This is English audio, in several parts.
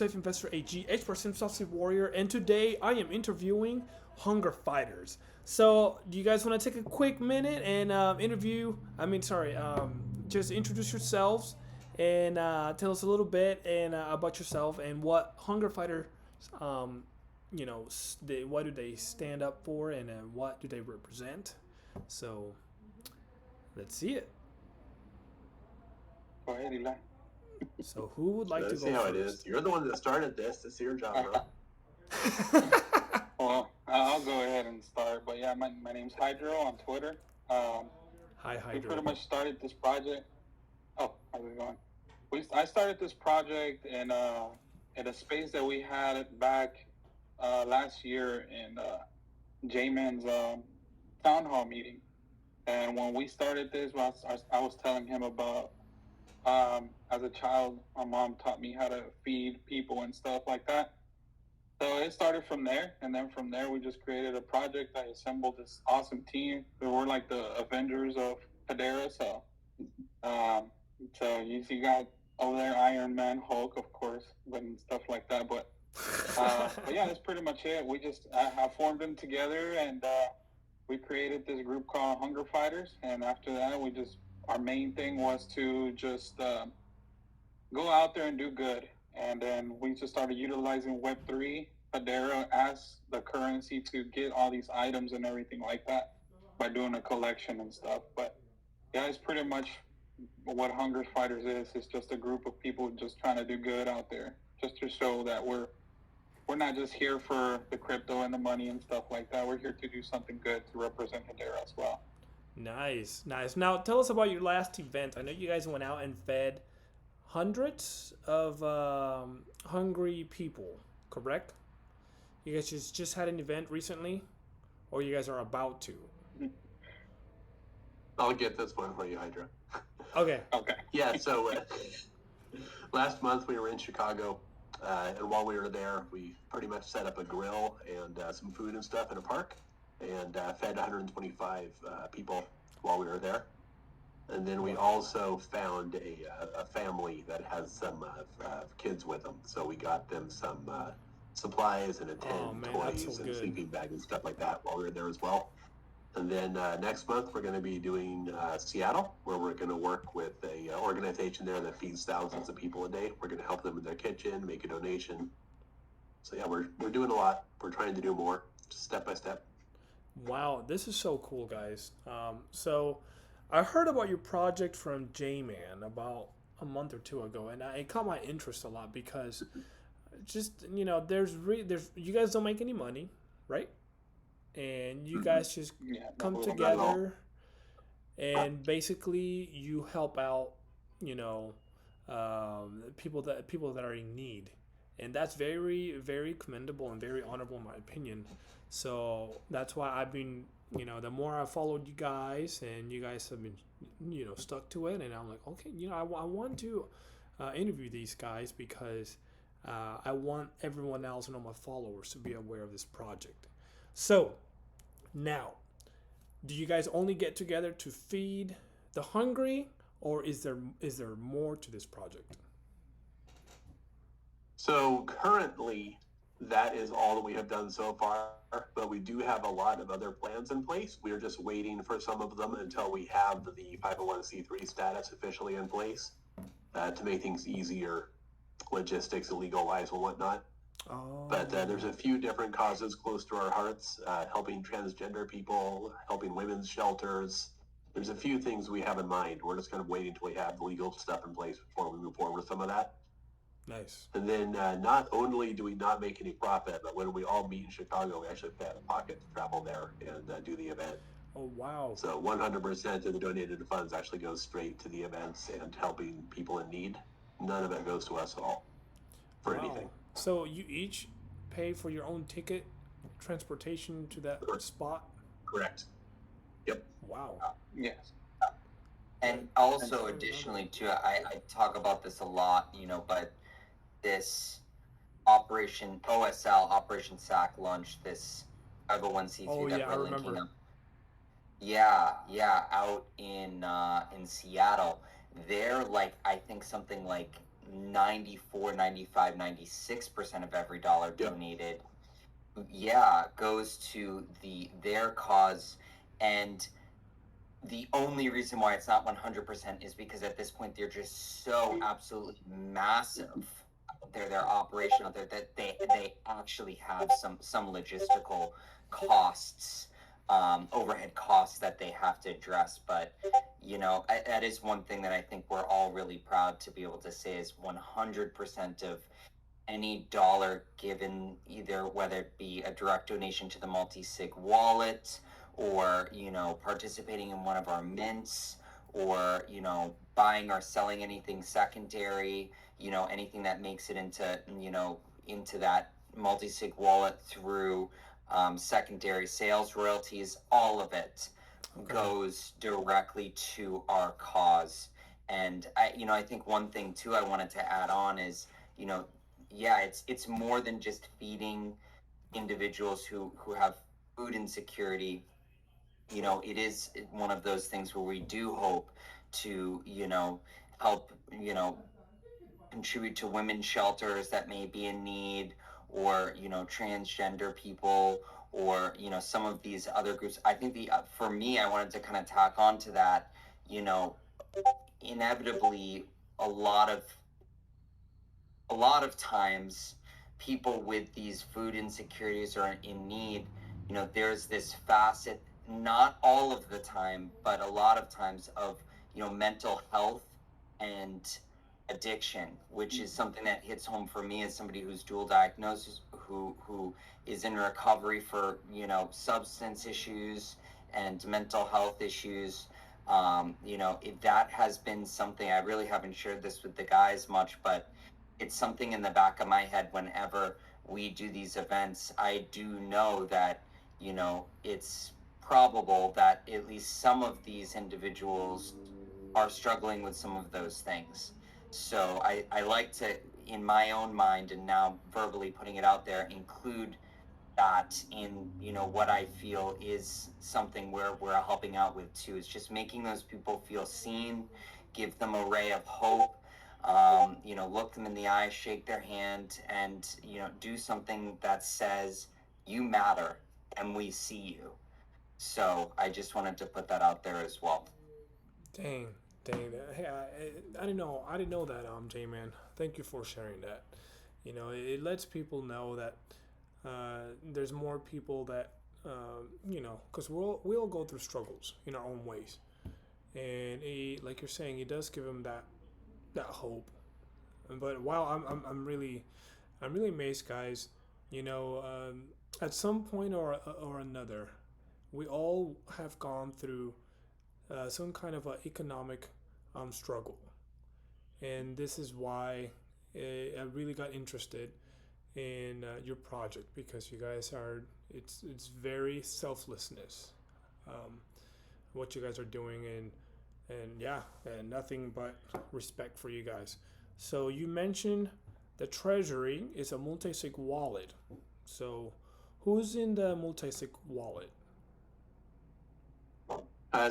Safe Investor AG, expert Self warrior, and today I am interviewing hunger fighters. So, do you guys want to take a quick minute and just introduce yourselves and tell us a little bit and about yourself and what hunger fighters, um, what do they stand up for and what do they represent? So, let's see it. Go ahead, Eli. So, who would like to Let's see go how it is. first? You're the one that started this. It's your job, bro. Well, I'll go ahead and start. But yeah, my name's Hydro on Twitter. Um, Hi, we pretty Hydro. much started this project. Oh, how's it going? I started this project in a space that we had back last year in J-Man's town hall meeting. And when we started this, I was telling him about as a child, my mom taught me how to feed people and stuff like that. So it started from there, and then from there we just created a project. I assembled this awesome team. We're like the Avengers of Hedera. Um, so you got over there Iron Man, Hulk, of course, and stuff like that. But yeah, that's pretty much it. I formed them together, and we created this group called Hunger Fighters. And after that, our main thing was to just go out there and do good. And then we just started utilizing Web3, Hedera as the currency to get all these items and everything like that by doing a collection and stuff. But yeah, it's pretty much what Hunger Fighters is. It's just a group of people just trying to do good out there, just to show that we're not just here for the crypto and the money and stuff like that. We're here to do something good to represent Hedera as well. Nice, nice. Now, tell us about your last event. I know you guys went out and fed hundreds of hungry people, correct? You guys just had an event recently, or you guys are about to? I'll get this one for you, Hydra. Okay. Okay. Yeah, so last month we were in Chicago, and while we were there, we pretty much set up a grill and some food and stuff in a park, and fed 125 people while we were there. And then we also found a family that has some kids with them. So we got them some supplies and a tent, toys, so and good. sleeping bag and stuff like that while we were there as well. And then next month we're going to be doing Seattle, where we're going to work with a organization there that feeds thousands of people a day. We're going to help them in their kitchen, make a donation. So yeah, we're doing a lot. We're trying to do more, just step by step. Wow, this is so cool, guys. So I heard about your project from J-Man about a month or two ago, and it caught my interest a lot because just there's you guys don't make any money, right? And you guys just come together and basically you help out, you know, people that are in need, and that's very very commendable and very honorable in my opinion. So that's why I've been, the more I followed you guys and you guys have been, stuck to it, and I'm like, okay, I want to interview these guys because I want everyone else and all my followers to be aware of this project. So now, do you guys only get together to feed the hungry, or is there more to this project? So currently, that is all that we have done so far, but we do have a lot of other plans in place. We are just waiting for some of them until we have the 501c3 status officially in place to make things easier, logistics, legal wise, and whatnot. Oh. But there's a few different causes close to our hearts, helping transgender people, helping women's shelters. There's a few things we have in mind. We're just kind of waiting until we have the legal stuff in place before we move forward with some of that. Nice. And then not only do we not make any profit, but when we all meet in Chicago, we actually pay out of pocket to travel there and do the event. Oh, wow. So 100% of the donated funds actually goes straight to the events and helping people in need. None of it goes to us at all for anything. So you each pay for your own ticket, transportation to that spot? Correct. Yep. Wow. Yes. And also, additionally, too, I talk about this a lot, but this Operation OSL, Operation SAC launched this 501c3 that we're linking up. Yeah, out in Seattle. They're like, I think something like 94, 95, 96% of every dollar Yep. donated, goes to their cause. And the only reason why it's not 100% is because at this point they're just so absolutely massive. Their operation out there that they actually have some logistical costs, overhead costs that they have to address. But that is one thing that I think we're all really proud to be able to say is 100% of any dollar given, either whether it be a direct donation to the multi-sig wallet, or participating in one of our mints, or buying or selling anything secondary, anything that makes it into that multi-sig wallet through secondary sales royalties, all of it goes directly to our cause. And I think one thing too I wanted to add on is, it's more than just feeding individuals who have food insecurity. It is one of those things where we do hope to help contribute to women's shelters that may be in need, or transgender people, or some of these other groups. I think for me, I wanted to kind of tack on to that. Inevitably, a lot of times, people with these food insecurities or in need, there's this facet, not all of the time, but a lot of times, of mental health and addiction, which is something that hits home for me as somebody who's dual diagnosed, who is in recovery for substance issues and mental health issues. That has been something I really haven't shared this with the guys much, but it's something in the back of my head whenever we do these events. I do know that it's probable that at least some of these individuals are struggling with some of those things. So I like to, in my own mind, and now verbally putting it out there, include that in what I feel is something where we're helping out with too. Is just making those people feel seen, give them a ray of hope. Look them in the eye, shake their hand, and do something that says you matter and we see you. So I just wanted to put that out there as well. Dang, dang. Hey, I didn't know. I didn't know that, J Man. Thank you for sharing that. It lets people know that there's more people that because we all go through struggles in our own ways, and like you're saying, it does give them that hope. But wow, I'm really amazed, guys. At some point or another, we all have gone through some kind of economic struggle, and this is why I really got interested in your project, because you guys are it's very selflessness, um, what you guys are doing, and yeah, and nothing but respect for you guys. So you mentioned the treasury is a multi-sig wallet. So who's in the multi-sig wallet?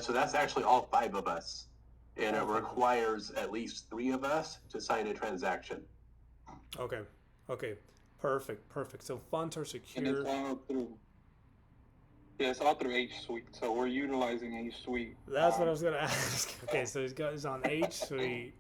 So that's actually all 5 of us, and All it five. requires at least 3 of us to sign a transaction. Okay. Okay. Perfect. So funds are And secure. it's all through H Suite. So we're utilizing H Suite. That's what I was gonna ask. Okay, so it's on H Suite.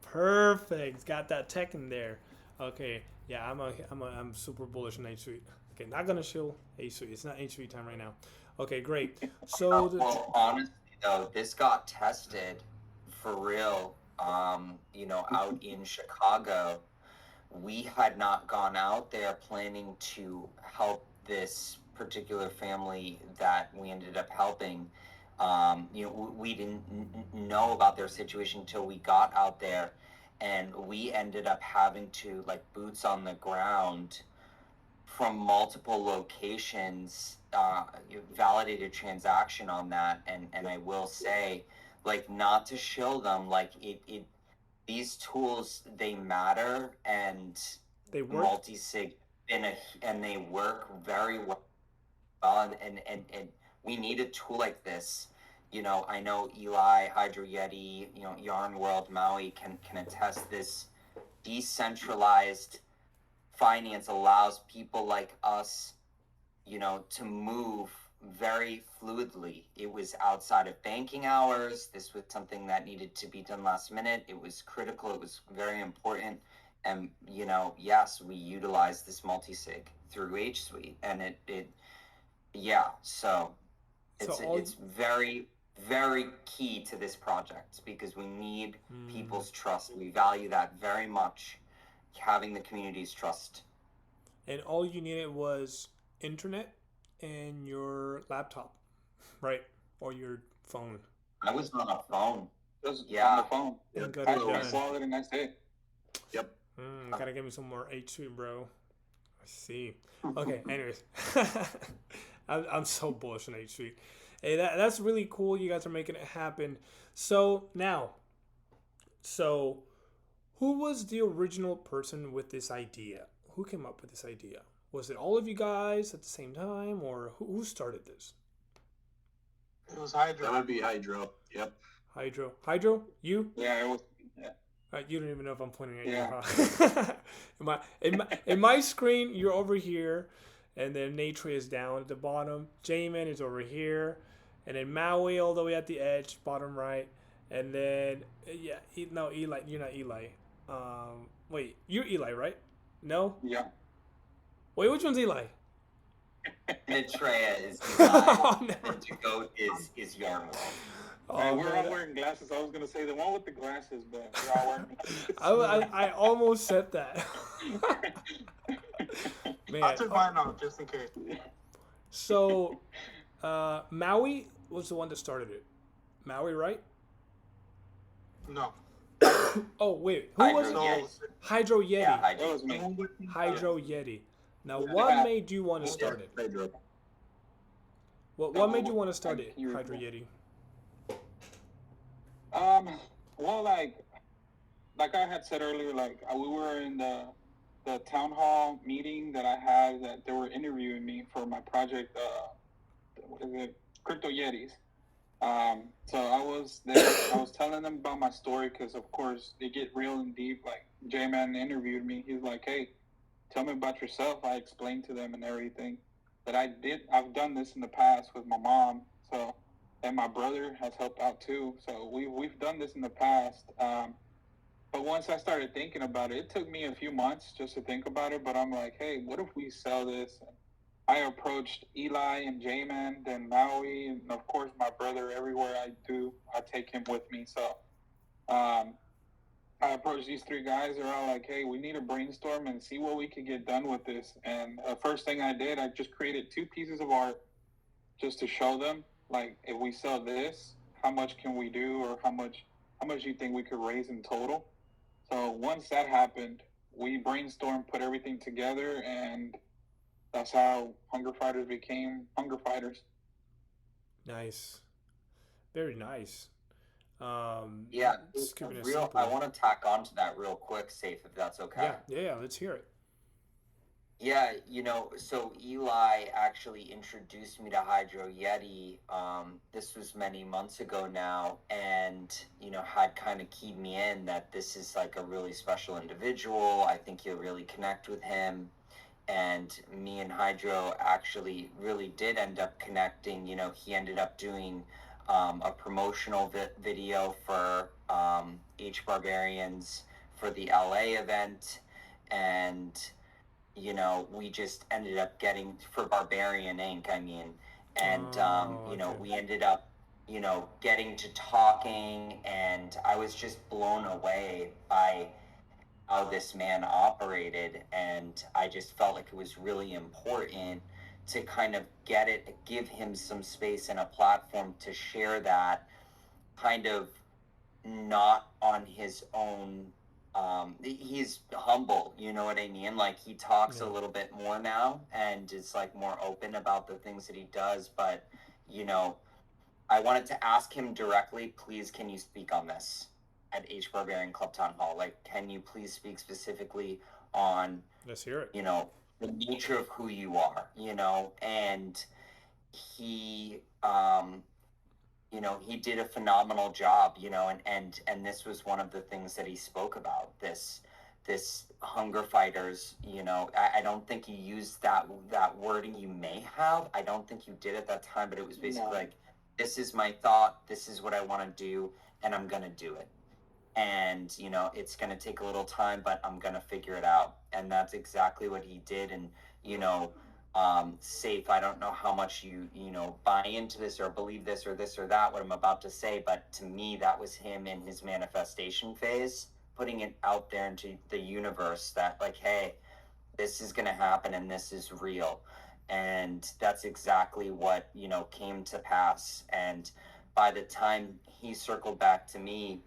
Perfect. It's got that tech in there. Okay. Yeah, I'm super bullish on H Suite. Okay, not gonna show H Suite. It's not H Suite time right now. Okay, great. So Well, honestly, though, this got tested for real. Out in Chicago, we had not gone out there planning to help this particular family that we ended up helping. We didn't know about their situation until we got out there, and we ended up having to, like, boots on the ground from multiple locations, validate a transaction on that. And I will say, like, not to show them, like, it these tools, they matter, and they work. multi-sig and they work very well. And we need a tool like this. I know Eli, Hydro Yeti, Yarn World, Maui can attest this. decentralized finance allows people like us, to move very fluidly. It was outside of banking hours. This was something that needed to be done last minute. It was critical. It was very important. And, yes, we utilized this multi-sig through H Suite, and so it's very, very key to this project because we need people's trust. We value that very much, having the community's trust. And all you needed was internet and your laptop, right? Or your phone. I was on a phone. Just on the phone. And got I it done. saw it and that's it. Yep. Gotta give me some more H Suite, bro. I see. Okay, anyways. I'm so bullish on H Suite. Hey, that's really cool. You guys are making it happen. So who was the original person with this idea? Who came up with this idea? Was it all of you guys at the same time, or who started this? It was Hydro. That would be Hydro. Yep. Hydro, you? Yeah, it was. Yeah. You don't even know if I'm pointing at Yeah. you, huh? in my screen, you're over here, and then Natre is down at the bottom. J-Man is over here, and then Maui all the way at the edge, bottom right, and then Eli. You're not Eli. Wait, you're Eli, right? No. Yeah. Wait, which one's Eli? Nitrea is Oh, Eli. never. And to goat is Yarnwell. Oh, we're man. all wearing glasses. I was gonna say the one with the glasses, but we're all wearing glasses. I almost said that. Man. I'll take mine off just in case. So, Maui was the one that started it. Maui, right? No. Oh, wait. Who was it? So, Yes. Hydro Yeti. Yeah, That was me. Hydro Yeti. Now, Yeah. what made you want to start it? Hydro. What made you want to start it, You're- Hydro Yeti? Well, like I had said earlier, we were in the town hall meeting that I had that they were interviewing me for my project. What is it? Crypto Yetis. So I was there. I was telling them about my story because, of course, they get real and deep. Like J-Man interviewed me. He's like, "Hey, tell me about yourself." I explained to them and everything that I've done this in the past with my mom. So, and my brother has helped out too. So we've done this in the past. But once I started thinking about it, it took me a few months just to think about it. But I'm like, hey, what if we sell this? I approached Eli and J-Man, then Maui, and of course my brother. Everywhere I do, I take him with me. So I approached these three guys. They're all like, hey, we need to brainstorm and see what we could get done with this. And the first thing I did, I just created 2 pieces of art just to show them, like, if we sell this, how much can we do, or how much do you think we could raise in total? So once that happened, we brainstormed, put everything together, and that's how Hunger Fighters became Hunger Fighters. Nice. Very nice. Yeah, just keeping it real. simple. I want to tack on to that real quick, Safe, if that's okay. Yeah, let's hear it. Yeah, so Eli actually introduced me to Hydro Yeti. This was many months ago now, and had kind of keyed me in that this is like a really special individual. I think you'll really connect with him. And me and Hydro actually really did end up connecting. He ended up doing a promotional video for H Barbarians for the LA event, and we just ended up getting for Barbarian Inc. Okay. We ended up getting to talking, and I was just blown away by how this man operated, and I just felt like it was really important to kind of give him some space and a platform to share that, kind of not on his own. He's humble, you know what I mean? Like, he talks a little bit more now and is like more open about the things that he does, but I wanted to ask him directly, please, can you speak on this at H Barbarian Club Town Hall? Like, can you please speak specifically on, Let's hear it. the nature of who you are, and he, he did a phenomenal job, and this was one of the things that he spoke about, this this hunger fighters, I don't think you used that wording. You may have. I don't think you did at that time, but it was basically like, this is my thought, this is what I want to do, and I'm going to do it. And, it's going to take a little time, but I'm going to figure it out. And that's exactly what he did. And, Safe, I don't know how much you buy into this or believe this or that, what I'm about to say, but to me, that was him in his manifestation phase, putting it out there into the universe that, like, hey, this is going to happen and this is real. And that's exactly what, came to pass. And by the time he circled back to me,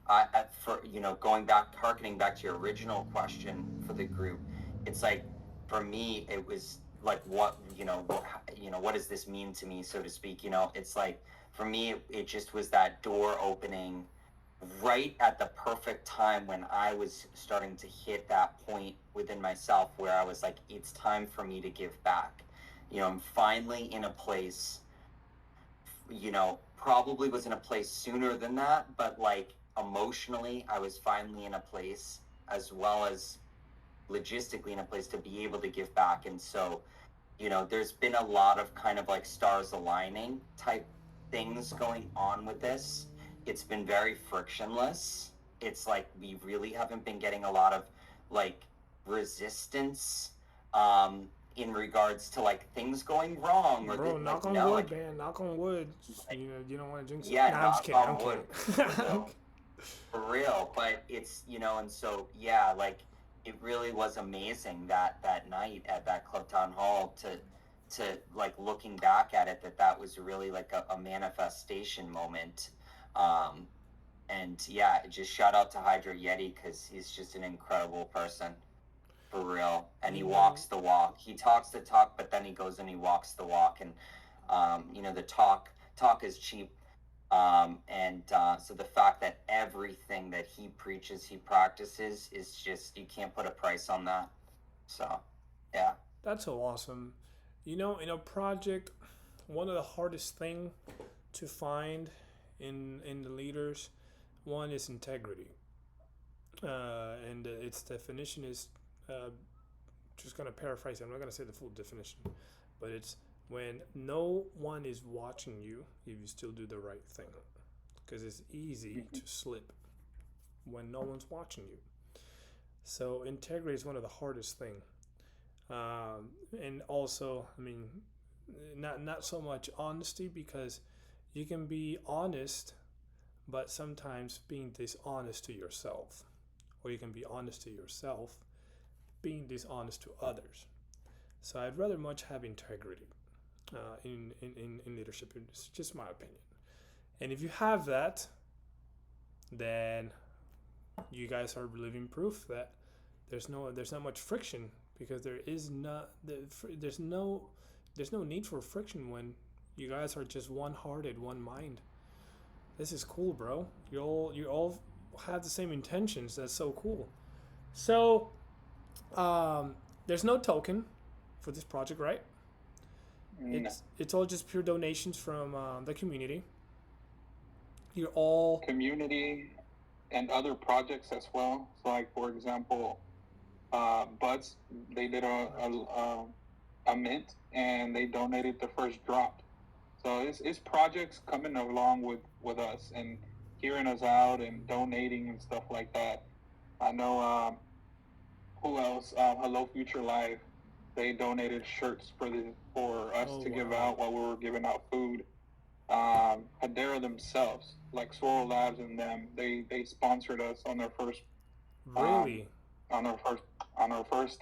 harkening back to your original question for the group, it's like, for me, it was like, what does this mean to me, so to speak? It's like, for me, it just was that door opening right at the perfect time when I was starting to hit that point within myself where I was like, it's time for me to give back. I'm finally in a place, probably was in a place sooner than that, but like emotionally, I was finally in a place, as well as logistically in a place, to be able to give back. And so, there's been a lot of kind of like stars aligning type things going on with this. It's been very frictionless. It's like we really haven't been getting a lot of like resistance in regards to like things going wrong, or Bro, knock on wood, man. Knock on wood. You don't want to jinx it. Yeah, Nah, I'm just kidding. I'm knock on wood. kidding. For real. But it's, and so, yeah, like, it really was amazing that night at that Club Town Hall to like, looking back at it, that was really like a manifestation moment. And yeah, just shout out to Hydra Yeti, because he's just an incredible person. For real. And he walks the walk. He talks the talk, but then he goes and he walks the walk. And the talk is cheap. So the fact that everything that he preaches, he practices, is just, you can't put a price on that. So, yeah. That's so awesome. In a project, one of the hardest thing to find in the leaders, one is integrity. And its definition is, just gonna paraphrase it. I'm not gonna say the full definition, but it's when no one is watching you if you still do the right thing, because it's easy to slip when no one's watching you. So integrity is one of the hardest thing. And also, I mean, not so much honesty, because you can be honest, but sometimes being dishonest to yourself, or you can be honest to yourself being dishonest to others. So I'd rather much have integrity in leadership. It's just my opinion. And if you have that, then you guys are living proof that there's not much friction, because there's no need for friction when you guys are just one-hearted, one mind. This is cool, bro. You all have the same intentions. That's so cool. So, there's no token for this project, right? No. It's all just pure donations from the community. You're all Community and other projects as well. So, like, for example, Buds, they did a mint, and they donated the first drop. So it's projects coming along with us and hearing us out and donating and stuff like that. I know, who else? Hello Future Life. They donated shirts for us to give out while we were giving out food. Hadera themselves, like Swirl Labs and them, they sponsored us on their first really on our first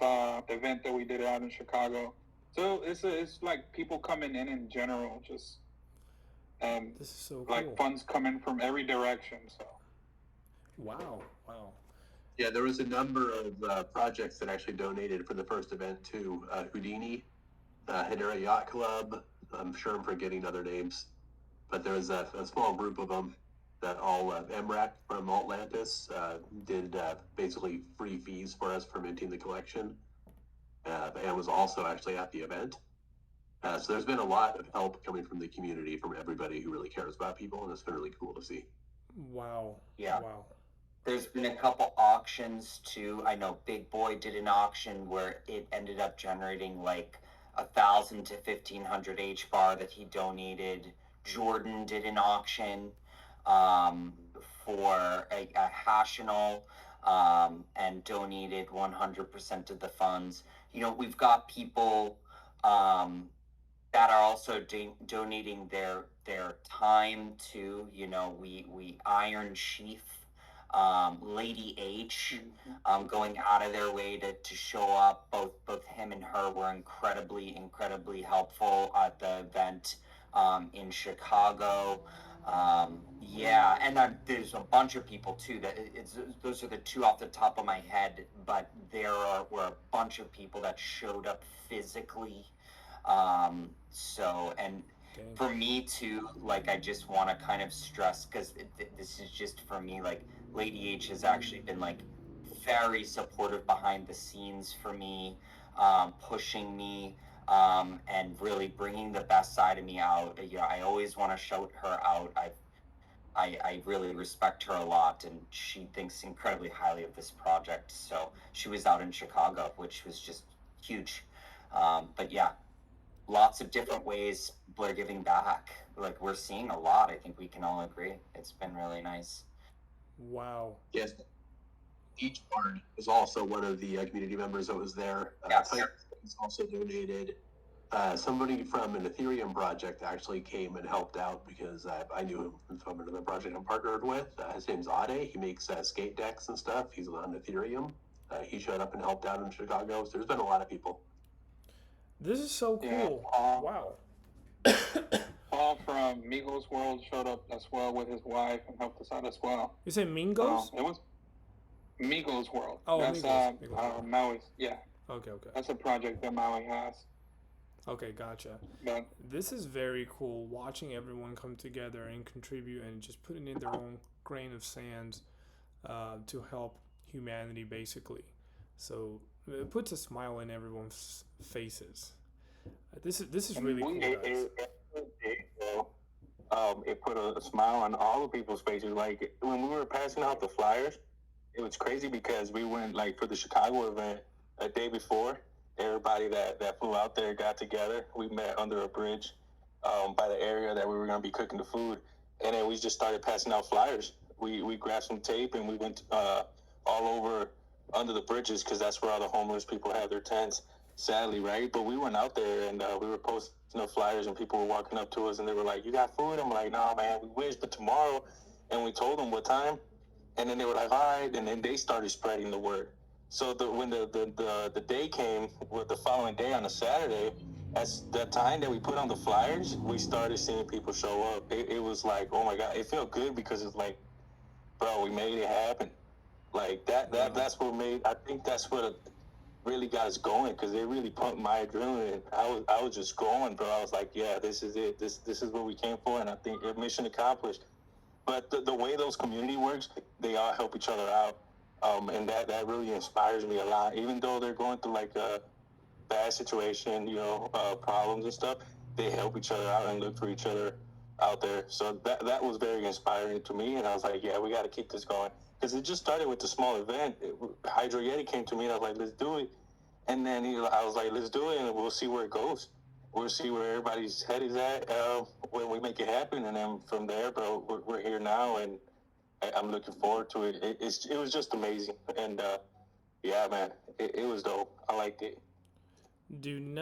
event that we did out in Chicago. So it's like people coming in general, just this is so like cool. funds coming from every direction. So wow. Yeah, there was a number of projects that actually donated for the first event too. Houdini, Hedera Yacht Club. I'm sure I'm forgetting other names, but there was a small group of them that all MRAC from Atlantis did basically free fees for us for minting the collection, and was also actually at the event. So there's been a lot of help coming from the community, from everybody who really cares about people, and it's been really cool to see. Wow. Yeah. Wow. There's been a couple auctions too. I know Big Boy did an auction where it ended up generating like 1,000 to 1,500 H bar that he donated. Jordan did an auction um, for a Hashinal and donated 100% of the funds. You know, we've got people um, that are also donating their time to. You know, we Iron Sheath, Lady H, going out of their way to show up. Both him and her were incredibly helpful at the event in Chicago. Yeah, and there's a bunch of people too. Those are the two off the top of my head, but were a bunch of people that showed up physically. So, and Dang. for me too, like, I just want to kind of stress, because this is just for me, like, Lady H has actually been like very supportive behind the scenes for me, pushing me, and really bringing the best side of me out. You know, I always want to shout her out. I really respect her a lot, and she thinks incredibly highly of this project. So she was out in Chicago, which was just huge. But yeah, lots of different ways people are giving back. Like, we're seeing a lot. I think we can all agree. It's been really nice. Wow. Yes. Each Barn was also one of the community members that was there. Yes. Titans also donated. Somebody from an Ethereum project actually came and helped out because I knew him from another project I'm partnered with. His name's Ade. He makes skate decks and stuff. He's on Ethereum. He showed up and helped out in Chicago. So there's been a lot of people. This is so Yeah, cool. Wow. Paul from Migos World showed up as well with his wife and helped us out as well. You say Mingos? It was Migos World. Oh, That's Migos. Maui's. Yeah, Okay. that's a project that Maui has. Okay, gotcha. But This is very cool, watching everyone come together and contribute and just putting in their own grain of sand to help humanity, basically. So it puts a smile in everyone's faces. This is really cool, guys. It put a smile on all the people's faces. Like when we were passing out the flyers, it was crazy because we went like for the Chicago event a day before. Everybody that flew out there got together. We met under a bridge by the area that we were going to be cooking the food, and then we just started passing out flyers. We grabbed some tape and we went all over under the bridges because that's where all the homeless people have their tents. Sadly, right? But we went out there and we were posting the flyers, and people were walking up to us and they were like, "You got food?" I'm like, "No, man, we wish, but tomorrow." And we told them what time, and then they were like, "All right," and then they started spreading the word. So when the day came, with the following day on a Saturday, as the time that we put on the flyers, we started seeing people show up. It was like, oh my God, it felt good because it's like, bro, we made it happen. Like that's what made. I think that's what really got us going because it really pumped my adrenaline. I was just going, bro. I was like, yeah, this is it. This is what we came for, and I think mission accomplished. But the way those community works, they all help each other out, and that really inspires me a lot. Even though they're going through like a bad situation, problems and stuff, they help each other out and look for each other out there. So that was very inspiring to me, and I was like, yeah, we got to keep this going because it just started with the small event. Hydro Yeti came to me, and I was like, let's do it. And then I was like, let's do it, and we'll see where it goes. We'll see where everybody's head is at when we make it happen. And then from there, bro, we're here now, and I'm looking forward to it. It was just amazing. And yeah, man, it was dope. I liked it. Do not